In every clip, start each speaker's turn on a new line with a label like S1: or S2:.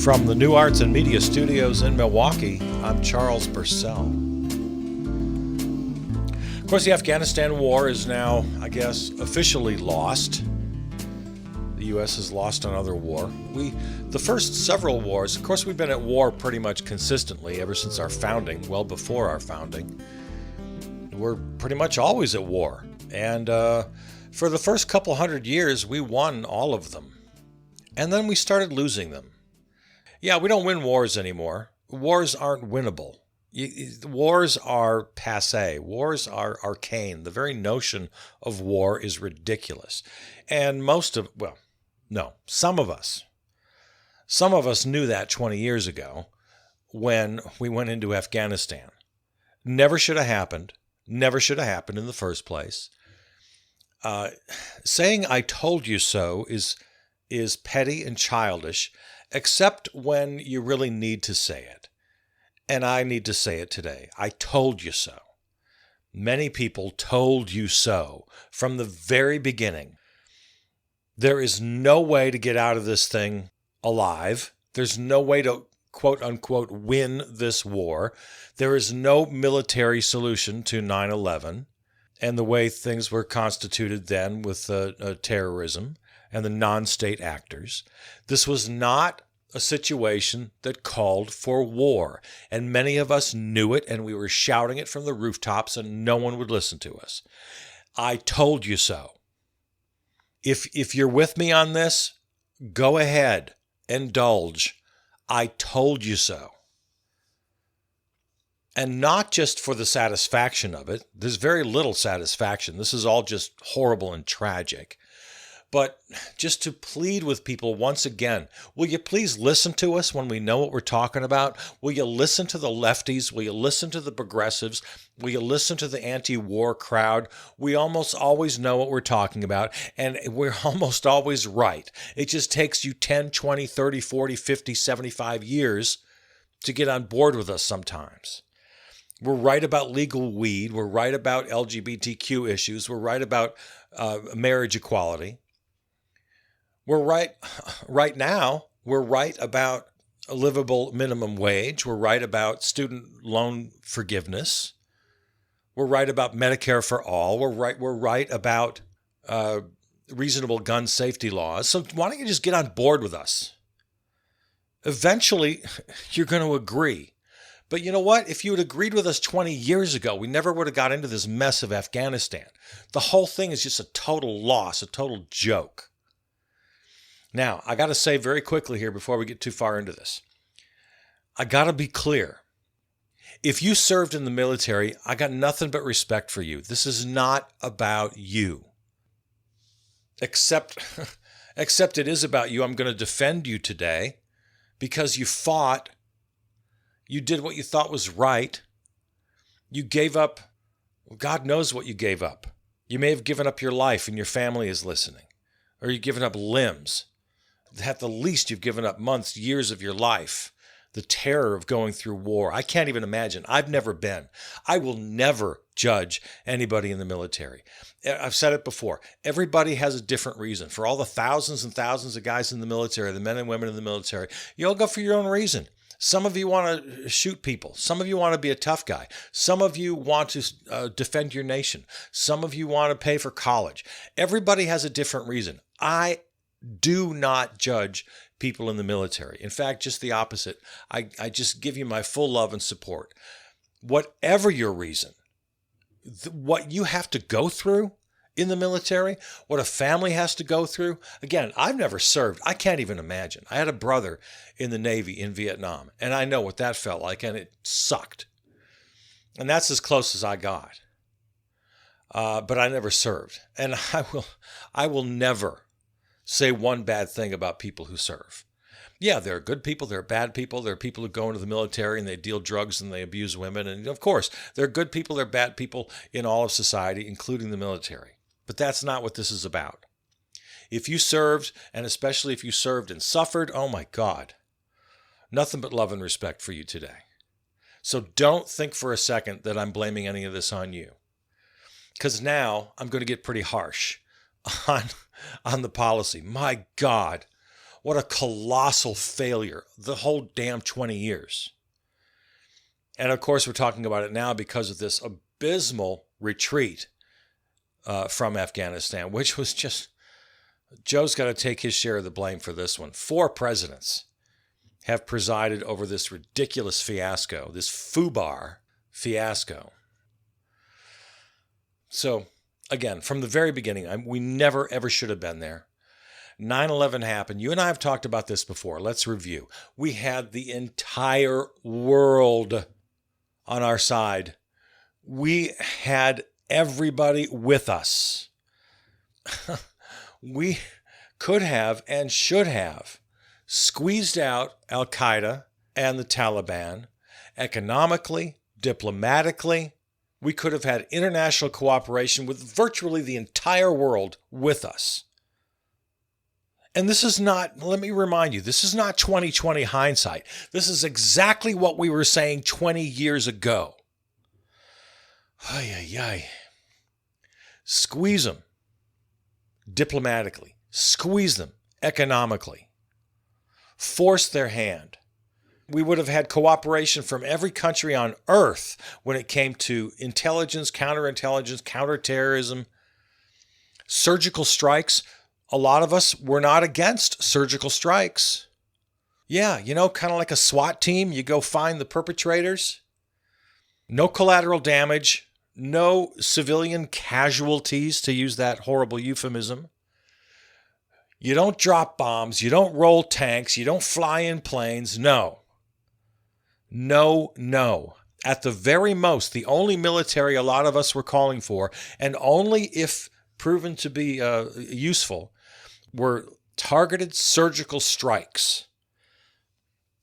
S1: From the New Arts and Media Studios in Milwaukee, I'm Charles Purcell. Of course, the Afghanistan war is now, I guess, officially lost. The U.S. has lost another war. The first several wars, of course, we've been at war pretty much consistently ever since our founding, well before our founding. We're pretty much always at war. And for the first couple hundred years, we won all of them. And then we started losing them. Yeah, we don't win wars anymore. Wars aren't winnable. Wars are passé. Wars are arcane. The very notion of war is ridiculous. And some of us knew that 20 years ago when we went into Afghanistan. Never should have happened. Never should have happened in the first place. Saying "I told you so" is petty and childish, except when you really need to say it. And I need to say it today. I told you so. Many people told you so from the very beginning. There is no way to get out of this thing alive. There's no way to, quote unquote, win this war. There is no military solution to 9/11 and the way things were constituted then with terrorism and the non-state actors. This was not a situation that called for war, and many of us knew it, and we were shouting it from the rooftops, and no one would listen to us. I told you so. If you're with me on this, go ahead, indulge. I told you so. And not just for the satisfaction of it. There's very little satisfaction. This is all just horrible and tragic. But just to plead with people once again, will you please listen to us when we know what we're talking about? Will you listen to the lefties? Will you listen to the progressives? Will you listen to the anti-war crowd? We almost always know what we're talking about, and we're almost always right. It just takes you 10, 20, 30, 40, 50, 75 years to get on board with us sometimes. We're right about legal weed. We're right about LGBTQ issues. We're right about marriage equality. We're right now, we're right about a livable minimum wage. We're right about student loan forgiveness. We're right about Medicare for all. We're right about reasonable gun safety laws. So why don't you just get on board with us? Eventually, you're going to agree. But you know what? If you had agreed with us 20 years ago, we never would have got into this mess of Afghanistan. The whole thing is just a total loss, a total joke. Now, I got to say very quickly here before we get too far into this. I got to be clear. If you served in the military, I got nothing but respect for you. This is not about you. Except it is about you. I'm going to defend you today because you fought. You did what you thought was right. You gave up. God knows what you gave up. You may have given up your life and your family is listening. Or you've given up limbs. At the least, you've given up months, years of your life. The terror of going through war. I can't even imagine. I've never been. I will never judge anybody in the military. I've said it before. Everybody has a different reason. For all the thousands and thousands of guys in the military, the men and women in the military, you all go for your own reason. Some of you want to shoot people. Some of you want to be a tough guy. Some of you want to defend your nation. Some of you want to pay for college. Everybody has a different reason. I do not judge people in the military. In fact, just the opposite. I just give you my full love and support. Whatever your reason, what you have to go through in the military, what a family has to go through. Again, I've never served. I can't even imagine. I had a brother in the Navy in Vietnam, and I know what that felt like, and it sucked. And that's as close as I got. But I never served. And I will never say one bad thing about people who serve. Yeah, there are good people, there are bad people, there are people who go into the military and they deal drugs and they abuse women. And of course, there are good people, there are bad people in all of society, including the military. But that's not what this is about. If you served, and especially if you served and suffered, oh my God, nothing but love and respect for you today. So don't think for a second that I'm blaming any of this on you. Because now I'm going to get pretty harsh on the policy. My God, what a colossal failure. The whole damn 20 years. And of course, we're talking about it now because of this abysmal retreat from Afghanistan, which was just, Joe's got to take his share of the blame for this one. 4 presidents have presided over this ridiculous fiasco, this FUBAR fiasco. So, again, from the very beginning, we never, ever should have been there. 9/11 happened. You and I have talked about this before. Let's review. We had the entire world on our side. We had everybody with us. We could have and should have squeezed out Al-Qaeda and the Taliban economically, diplomatically. We could have had international cooperation with virtually the entire world with us. And this is not, let me remind you, this is not 2020 hindsight. This is exactly what we were saying 20 years ago. Ay, ay, ay. Squeeze them diplomatically. Squeeze them economically. Force their hand. We would have had cooperation from every country on earth when it came to intelligence, counterintelligence, counterterrorism, surgical strikes. A lot of us were not against surgical strikes. Yeah, kind of like a SWAT team. You go find the perpetrators. No collateral damage. No civilian casualties, to use that horrible euphemism. You don't drop bombs. You don't roll tanks. You don't fly in planes. No. No, no. At the very most, the only military a lot of us were calling for, and only if proven to be useful, were targeted surgical strikes.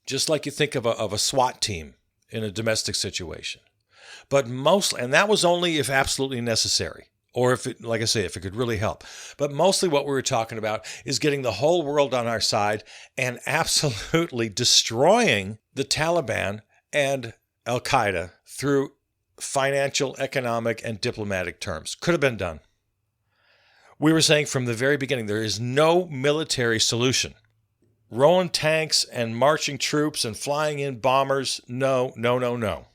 S1: Just like you think of a SWAT team in a domestic situation. But mostly, and that was only if absolutely necessary, or if it, like I say, if it could really help. But mostly what we were talking about is getting the whole world on our side and absolutely destroying the Taliban and Al-Qaeda through financial, economic, and diplomatic terms. Could have been done. We were saying from the very beginning, there is no military solution. Rolling tanks and marching troops and flying in bombers, no, no, no, no.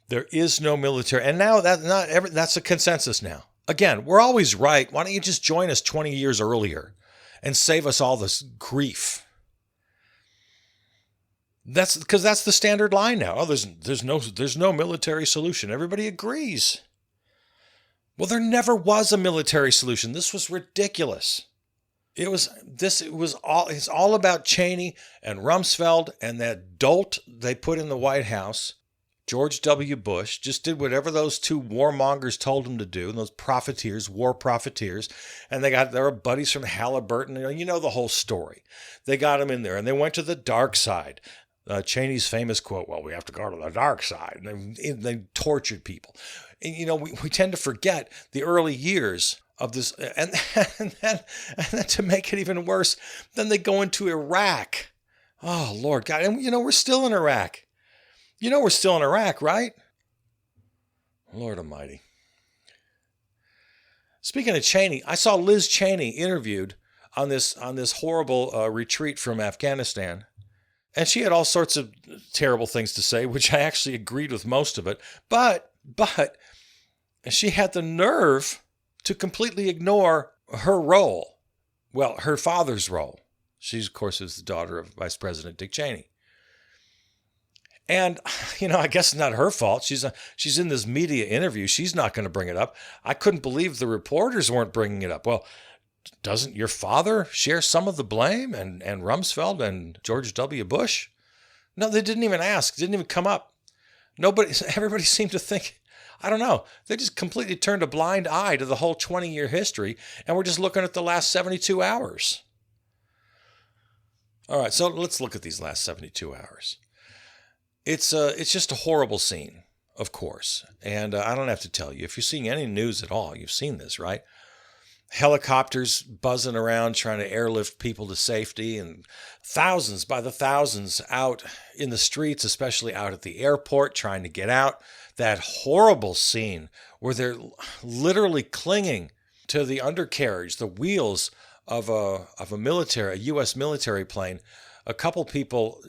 S1: There is no military. And now that's a consensus now. Again, we're always right. Why don't you just join us 20 years earlier and save us all this grief? That's because that's the standard line now. Oh, there's no military solution. Everybody agrees. Well, there never was a military solution. This was ridiculous. It's all about Cheney and Rumsfeld and that dolt they put in the White House. George W. Bush just did whatever those two warmongers told him to do, and those profiteers, war profiteers, and they were buddies from Halliburton. You know the whole story. They got him in there, and they went to the dark side. Cheney's famous quote, well, we have to go to the dark side. And they tortured people. And, we tend to forget the early years of this. And then to make it even worse, then they go into Iraq. Oh, Lord God. And, we're still in Iraq. We're still in Iraq, right? Lord Almighty. Speaking of Cheney, I saw Liz Cheney interviewed on this horrible retreat from Afghanistan. And she had all sorts of terrible things to say, which I actually agreed with most of it. But she had the nerve to completely ignore her role. Well, her father's role. She, of course, is the daughter of Vice President Dick Cheney. And, I guess it's not her fault. She's in this media interview. She's not going to bring it up. I couldn't believe the reporters weren't bringing it up. Well, doesn't your father share some of the blame and Rumsfeld and George W. Bush? No, they didn't even ask. Didn't even come up. Everybody seemed to think, I don't know. They just completely turned a blind eye to the whole 20-year history, and we're just looking at the last 72 hours. All right, so let's look at these last 72 hours. It's just a horrible scene, of course. And I don't have to tell you. If you're seeing any news at all, you've seen this, right? helicopters buzzing around trying to airlift people to safety, and thousands by the thousands out in the streets, especially out at the airport trying to get out. That horrible scene where they're literally clinging to the undercarriage, the wheels of a U.S. military plane. A couple people,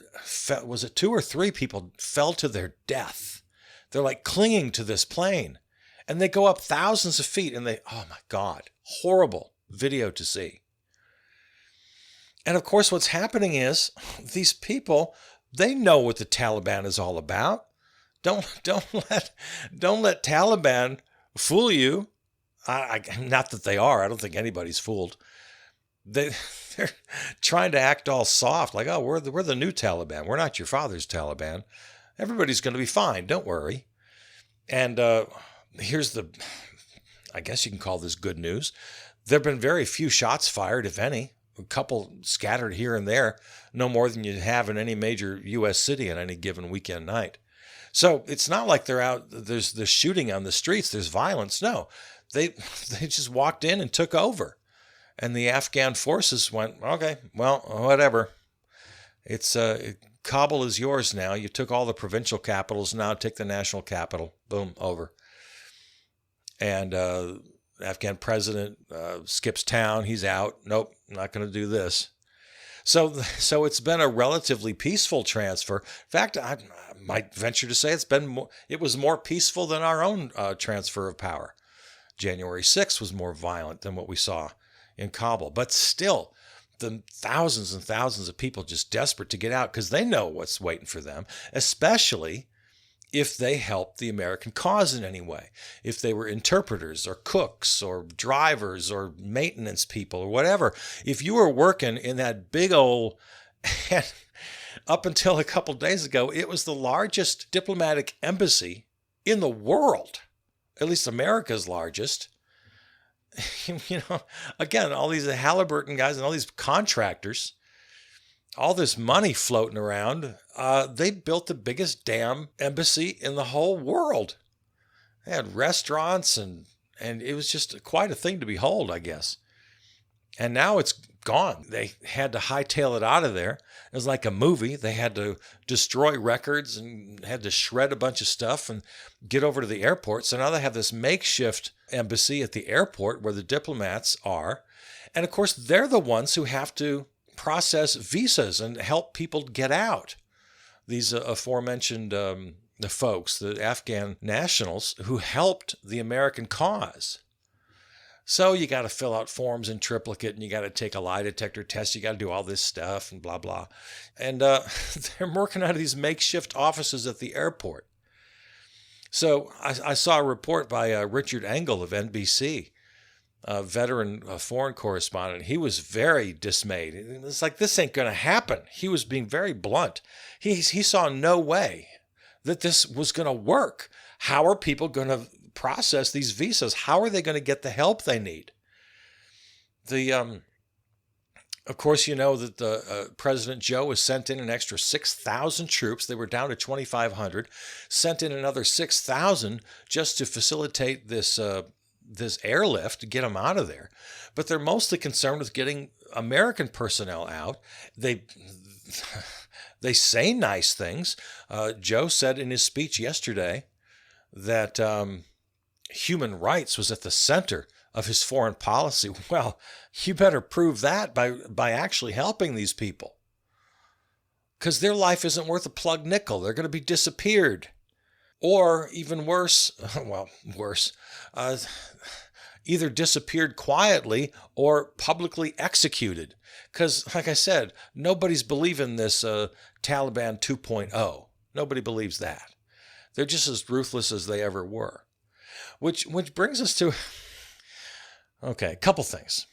S1: was it 2 or 3 people, fell to their death. They're like clinging to this plane, and they go up thousands of feet, and oh my God, horrible video to see. And of course, what's happening is these people, they know what the Taliban is all about. Don't let Taliban fool you. Not that they are. I don't think anybody's fooled. They're trying to act all soft, like, oh, we're the new Taliban. We're not your father's Taliban. Everybody's going to be fine. Don't worry. And here's I guess you can call this good news. There have been very few shots fired, if any. A couple scattered here and there, no more than you have in any major U.S. city on any given weekend night. So it's not like they're out, there's shooting on the streets, there's violence. No, they just walked in and took over. And the Afghan forces went, okay, well, whatever. It's Kabul is yours now. You took all the provincial capitals, now take the national capital. Boom, over. And Afghan president skips town. He's out. Nope, not going to do this. So it's been a relatively peaceful transfer. In fact, I might venture to say it was more peaceful than our own transfer of power. January 6th was more violent than what we saw in Kabul. But still, the thousands and thousands of people just desperate to get out because they know what's waiting for them, especially if they helped the American cause in any way. If they were interpreters or cooks or drivers or maintenance people or whatever. If you were working in that big old, up until a couple days ago, it was the largest diplomatic embassy in the world, at least America's largest. You know, again, all these Halliburton guys and all these contractors, all this money floating around, they built the biggest damn embassy in the whole world. They had restaurants and it was just quite a thing to behold, I guess. And now it's gone. They had to hightail it out of there. It was like a movie. They had to destroy records and had to shred a bunch of stuff and get over to the airport. So now they have this makeshift embassy at the airport where the diplomats are. And of course, they're the ones who have to process visas and help people get out. These aforementioned the folks, the Afghan nationals who helped the American cause. So you got to fill out forms in triplicate and you got to take a lie detector test. You got to do all this stuff and blah, blah. And they're working out of these makeshift offices at the airport. So I saw a report by Richard Engel of NBC, a veteran foreign correspondent. He was very dismayed. It's like, this ain't going to happen. He was being very blunt. He saw no way that this was going to work. How are people going to process these visas? How are they going to get the help they need? Of course, you know that President Joe has sent in an extra 6,000 troops. They were down to 2,500. Sent in another 6,000 just to facilitate this airlift to get them out of there. But they're mostly concerned with getting American personnel out. They say nice things. Joe said in his speech yesterday that human rights was at the center of his foreign policy. Well, you better prove that by actually helping these people. Because their life isn't worth a plug nickel. They're going to be disappeared. Or even worse, either disappeared quietly or publicly executed. Because, like I said, nobody's believing this Taliban 2.0. Nobody believes that. They're just as ruthless as they ever were. Which brings us to, okay, a couple things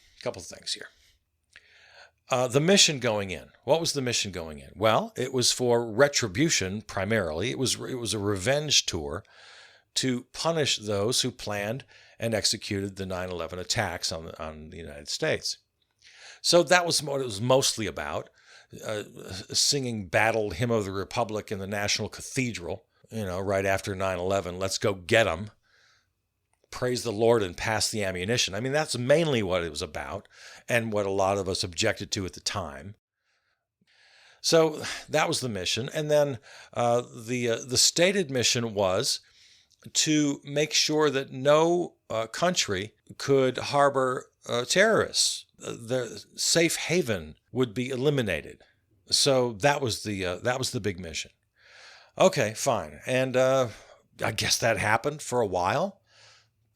S1: here. The mission going in. What was the mission going in? Well, it was for retribution primarily. It was a revenge tour to punish those who planned and executed the 9/11 attacks on the United States. So that was what it was mostly about. Singing Battle Hymn of the Republic in the National Cathedral, right after 9/11. Let's go get them. praise the Lord and pass the ammunition. I mean, that's mainly what it was about and what a lot of us objected to at the time. So that was the mission. And then the stated mission was to make sure that no country could harbor terrorists. The safe haven would be eliminated. So that was the big mission. Okay, fine. And I guess that happened for a while,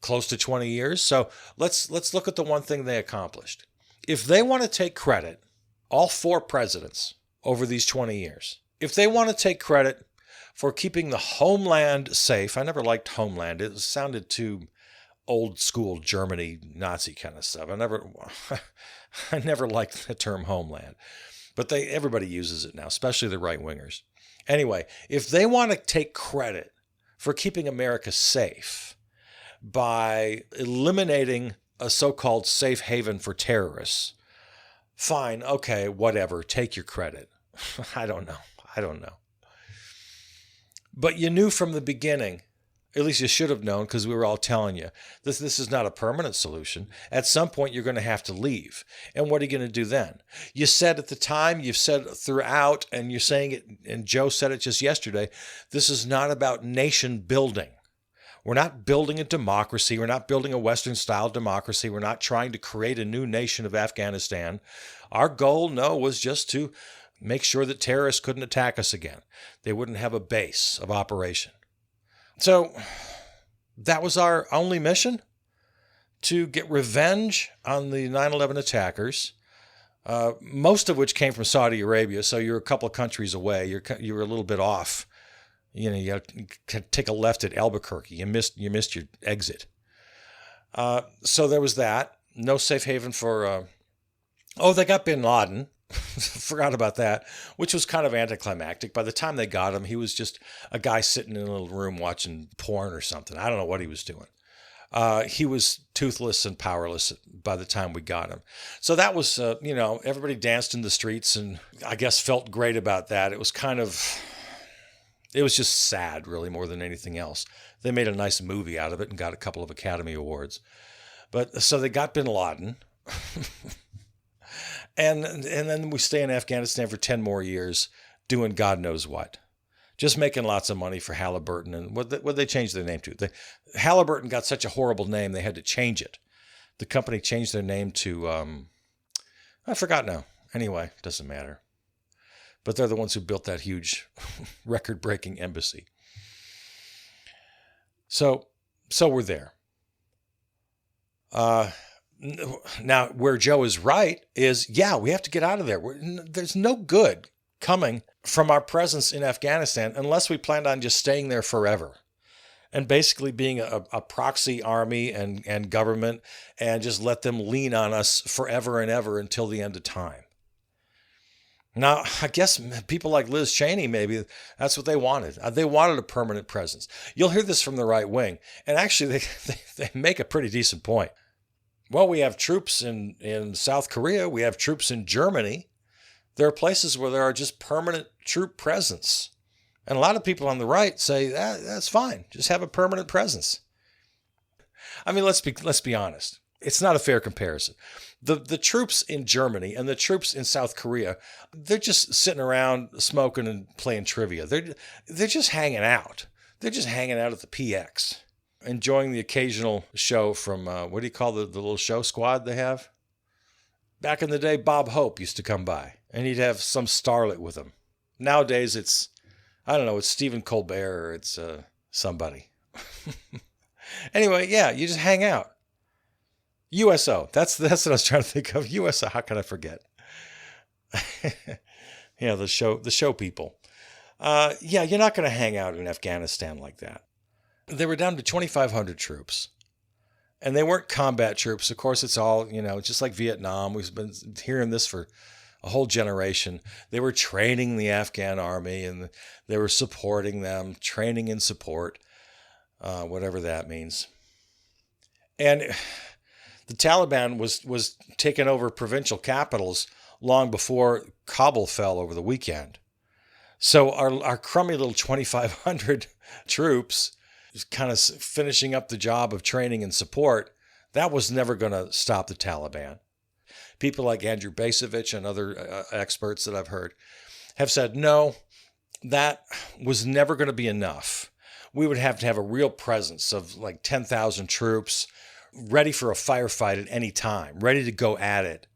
S1: close to 20 years. So let's look at the one thing they accomplished. If they want to take credit, all 4 presidents over these 20 years, if they want to take credit for keeping the homeland safe — I never liked homeland. It sounded too old school Germany, Nazi kind of stuff. I never liked the term homeland, but everybody uses it now, especially the right wingers. Anyway, if they want to take credit for keeping America safe by eliminating a so-called safe haven for terrorists, fine, okay, whatever, take your credit. I don't know. But you knew from the beginning, at least you should have known, because we were all telling you, this is not a permanent solution. At some point, you're going to have to leave. And what are you going to do then? You said at the time, you've said throughout, and you're saying it, and Joe said it just yesterday, this is not about nation building. We're not building a democracy. We're not building a Western-style democracy. We're not trying to create a new nation of Afghanistan. Our goal, was just to make sure that terrorists couldn't attack us again. They wouldn't have a base of operation. So that was our only mission, to get revenge on the 9/11 attackers, most of which came from Saudi Arabia. So you're a couple of countries away. You're a little bit off. You take a left at Albuquerque. You missed your exit. So there was that. No safe haven for. They got Bin Laden. Forgot about that, which was kind of anticlimactic. By the time they got him, he was just a guy sitting in a little room watching porn or something. I don't know what he was doing. He was toothless and powerless by the time we got him. So that was, everybody danced in the streets and I guess felt great about that. It was just sad, really, more than anything else. They made a nice movie out of it and got a couple of Academy Awards. But so they got Bin Laden. And then we stay in Afghanistan for 10 more years doing God knows what. Just making lots of money for Halliburton. And what they change their name to? Halliburton got such a horrible name, they had to change it. The company changed their name to, I forgot now. Anyway, doesn't matter. But they're the ones who built that huge record-breaking embassy. So we're there. Now, where Joe is right is, we have to get out of there. There's no good coming from our presence in Afghanistan unless we planned on just staying there forever and basically being a proxy army and government and just let them lean on us forever and ever until the end of time. Now, I guess people like Liz Cheney, maybe that's what they wanted. They wanted a permanent presence. You'll hear this from the right wing. And actually, they make a pretty decent point. Well, we have troops in South Korea. We have troops in Germany. There are places where there are just permanent troop presence. And a lot of people on the right say, that's fine. Just have a permanent presence. I mean, let's be honest. It's not a fair comparison. The troops in Germany and the troops in South Korea, they're just sitting around smoking and playing trivia. They're just hanging out. They're just hanging out at the PX. Enjoying the occasional show from, what do you call the little show squad they have? Back in the day, Bob Hope used to come by, and he'd have some starlet with him. Nowadays, it's Stephen Colbert, or it's somebody. Anyway, you just hang out. USO, that's what I was trying to think of. USO, how can I forget? The show people. You're not going to hang out in Afghanistan like that. They were down to 2,500 troops. And they weren't combat troops. Of course, it's all, just like Vietnam. We've been hearing this for a whole generation. They were training the Afghan army and they were supporting them, training and support, whatever that means. And the Taliban was taking over provincial capitals long before Kabul fell over the weekend. So our crummy little 2,500 troops kind of finishing up the job of training and support, that was never going to stop the Taliban. People like Andrew Bacevich and other experts that I've heard have said, no, that was never going to be enough. We would have to have a real presence of like 10,000 troops ready for a firefight at any time, ready to go at it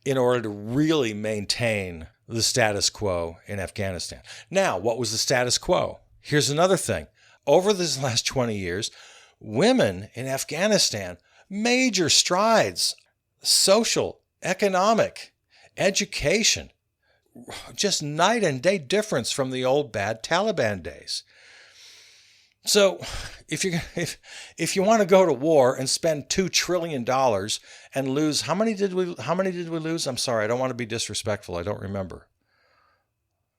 S1: in order to really maintain the status quo in Afghanistan. Now, what was the status quo? Here's another thing. Over this last 20 years, women in Afghanistan, major strides, social, economic, education, just night and day difference from the old bad Taliban days. So if you want to go to war and spend $2 trillion and lose, how many did we lose? I'm sorry, I don't want to be disrespectful. I don't remember.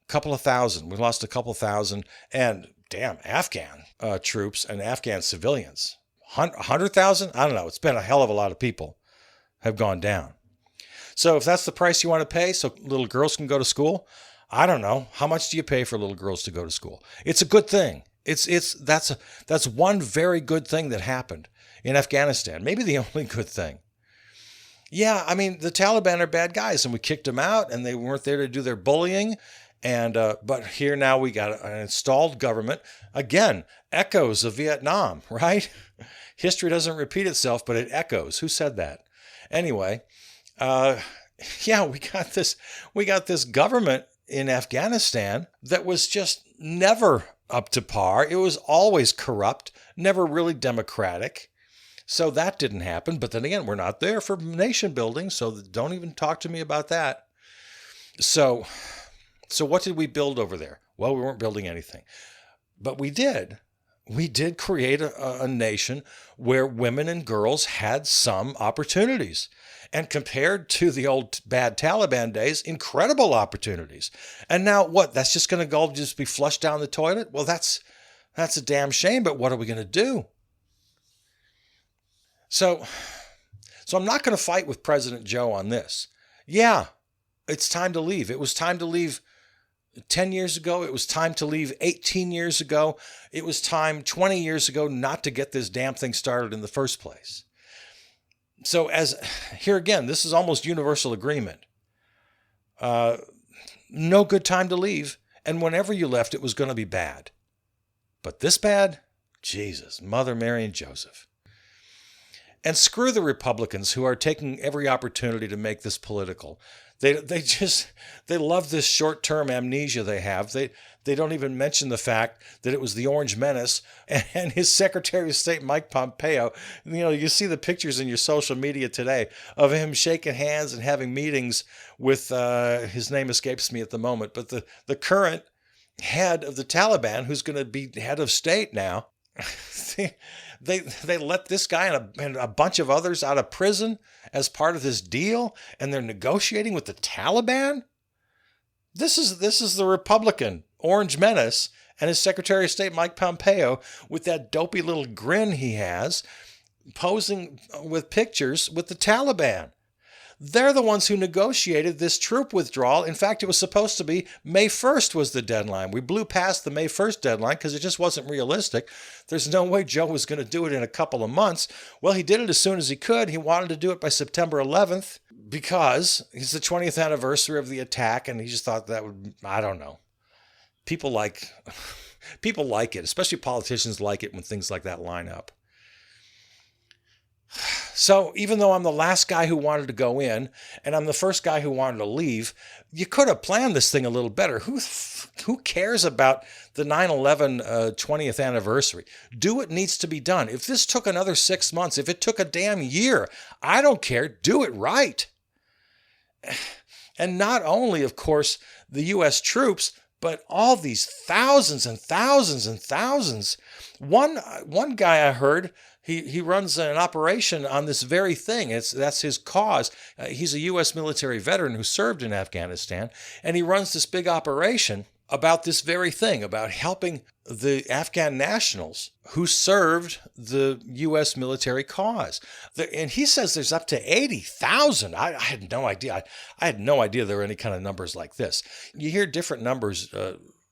S1: A couple of thousand. We lost a couple thousand, and damn, Afghan troops and Afghan civilians. 100,000? I don't know. It's been a hell of a lot of people have gone down. So if that's the price you want to pay so little girls can go to school, I don't know. How much do you pay for little girls to go to school? It's a good thing. That's one very good thing that happened in Afghanistan. Maybe the only good thing. Yeah, I mean, the Taliban are bad guys, and we kicked them out, and they weren't there to do their bullying. And but here now we got an installed government. Again, echoes of Vietnam, right? History doesn't repeat itself, but it echoes. Who said that? Anyway, yeah, we got this government in Afghanistan that was just never up to par. It was always corrupt, never really democratic. So that didn't happen. But then again, we're not there for nation building, so don't even talk to me about that. So what did we build over there? Well, we weren't building anything. But we did. We did create a nation where women and girls had some opportunities. And compared to the old bad Taliban days, incredible opportunities. And now what? That's just going to go just be flushed down the toilet? Well, that's a damn shame, but what are we going to do? So I'm not going to fight with President Joe on this. Yeah, it's time to leave. It was time to leave 10 years ago. It was time to leave 18 years ago. It was time 20 years ago not to get this damn thing started in the first place. So as here again, this is almost universal agreement. No good time to leave. And whenever you left, it was going to be bad. But this bad? Jesus, Mother Mary and Joseph. And screw the Republicans who are taking every opportunity to make this political. They love this short-term amnesia they have. They don't even mention the fact that it was the Orange Menace and his Secretary of State, Mike Pompeo. You know, you see the pictures in your social media today of him shaking hands and having meetings with, his name escapes me at the moment, but the current head of the Taliban, who's going to be head of state now. They let this guy and a bunch of others out of prison as part of this deal, and they're negotiating with the Taliban? This is the Republican Orange Menace and his Secretary of State Mike Pompeo with that dopey little grin he has, posing with pictures with the Taliban. They're the ones who negotiated this troop withdrawal. In fact, it was supposed to be May 1st was the deadline. We blew past the May 1st deadline because it just wasn't realistic. There's no way Joe was going to do it in a couple of months. Well, he did it as soon as he could. He wanted to do it by September 11th because it's the 20th anniversary of the attack, and he just thought that would, I don't know. People like it, especially politicians like it when things like that line up. So even though I'm the last guy who wanted to go in and I'm the first guy who wanted to leave, you could have planned this thing a little better. Who cares about the 9/11 20th anniversary? Do what needs to be done. If this took another 6 months, if it took a damn year, I don't care. Do it right. And not only, of course, the U.S. troops, but all these thousands and thousands and thousands. One guy I heard, he runs an operation on this very thing. That's his cause. He's a U.S. military veteran who served in Afghanistan, and he runs this big operation about this very thing, about helping the Afghan nationals who served the U.S. military cause. And he says there's up to 80,000. I had no idea. I had no idea there were any kind of numbers like this. You hear different numbers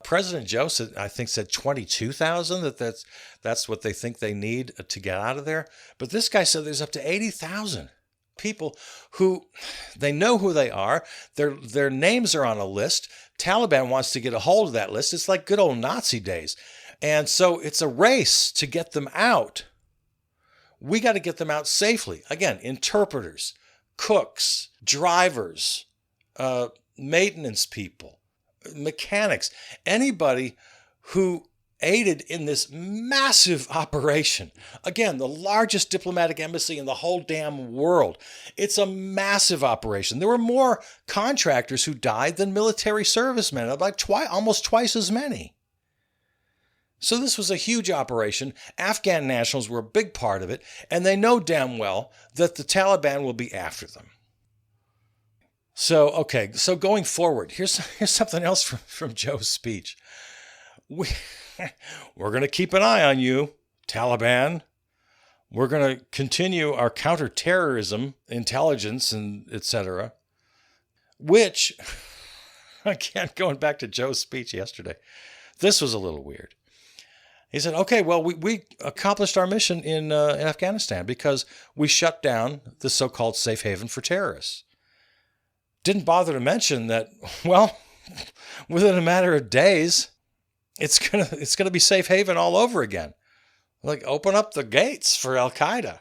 S1: President Joe said, I think, said 22,000. That's what they think they need to get out of there. But this guy said there's up to 80,000 people who they know who they are. Their names are on a list. Taliban wants to get a hold of that list. It's like good old Nazi days. And so it's a race to get them out. We got to get them out safely. Again, interpreters, cooks, drivers, maintenance people, mechanics, anybody who aided in this massive operation. Again, the largest diplomatic embassy in the whole damn world. It's a massive operation. There were more contractors who died than military servicemen, like almost twice as many. So this was a huge operation. Afghan nationals were a big part of it, and they know damn well that the Taliban will be after them. So, okay, so going forward, here's something else from Joe's speech. We're going to keep an eye on you, Taliban. We're going to continue our counterterrorism intelligence and etc. Which, again, going back to Joe's speech yesterday, this was a little weird. He said, okay, well, we accomplished our mission in Afghanistan because we shut down the so-called safe haven for terrorists. Didn't bother to mention that, well, within a matter of days, it's gonna be safe haven all over again. Like, open up the gates for Al-Qaeda.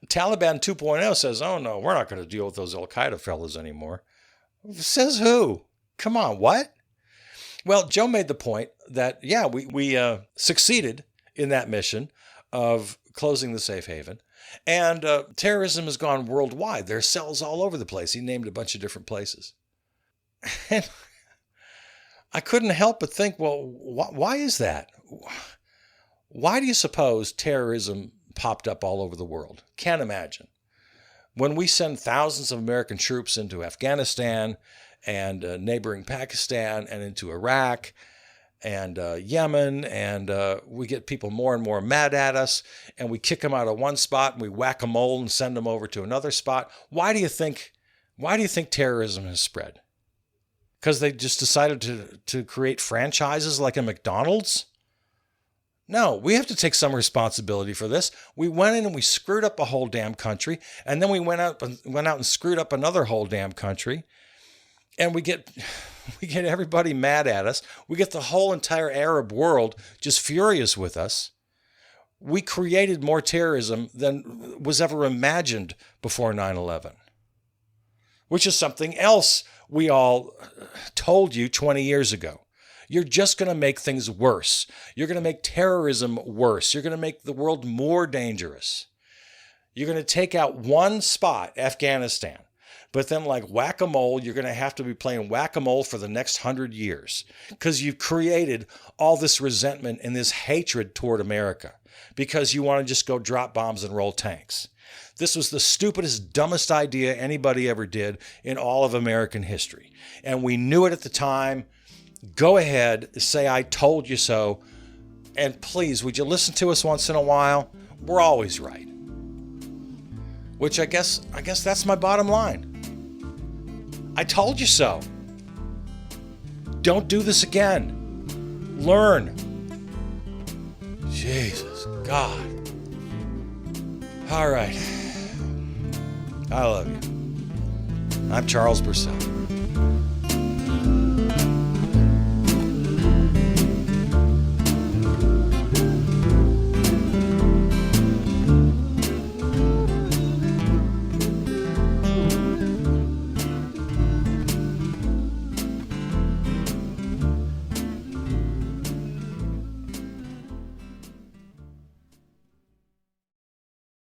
S1: Taliban 2.0 says, oh no, we're not going to deal with those Al-Qaeda fellas anymore. Says who? Come on, what? Well, Joe made the point that, yeah, we succeeded in that mission of closing the safe haven. And terrorism has gone worldwide. There are cells all over the place. He named a bunch of different places. And I couldn't help but think, well, why is that? Why do you suppose terrorism popped up all over the world? Can't imagine. When we send thousands of American troops into Afghanistan and neighboring Pakistan and into Iraq and Yemen, and we get people more and more mad at us, and we kick them out of one spot and we whack a mole and send them over to another spot. Why do you think terrorism has spread? Because they just decided to create franchises like a McDonald's? No, we have to take some responsibility for this. We went in and we screwed up a whole damn country, and then we went out and screwed up another whole damn country, and we get everybody mad at us. We get the whole entire Arab world just furious with us. We created more terrorism than was ever imagined before 9/11, which is something else we all told you 20 years ago. You're just going to make things worse. You're going to make terrorism worse. You're going to make the world more dangerous. You're going to take out one spot, Afghanistan, but then like whack-a-mole, you're going to have to be playing whack-a-mole for the next 100 years because you've created all this resentment and this hatred toward America because you want to just go drop bombs and roll tanks. This was the stupidest, dumbest idea anybody ever did in all of American history. And we knew it at the time. Go ahead, say I told you so. And please, would you listen to us once in a while? We're always right. Which I guess that's my bottom line. I told you so. Don't do this again. Learn. Jesus, God. All right. I love you. I'm Charles Bursell.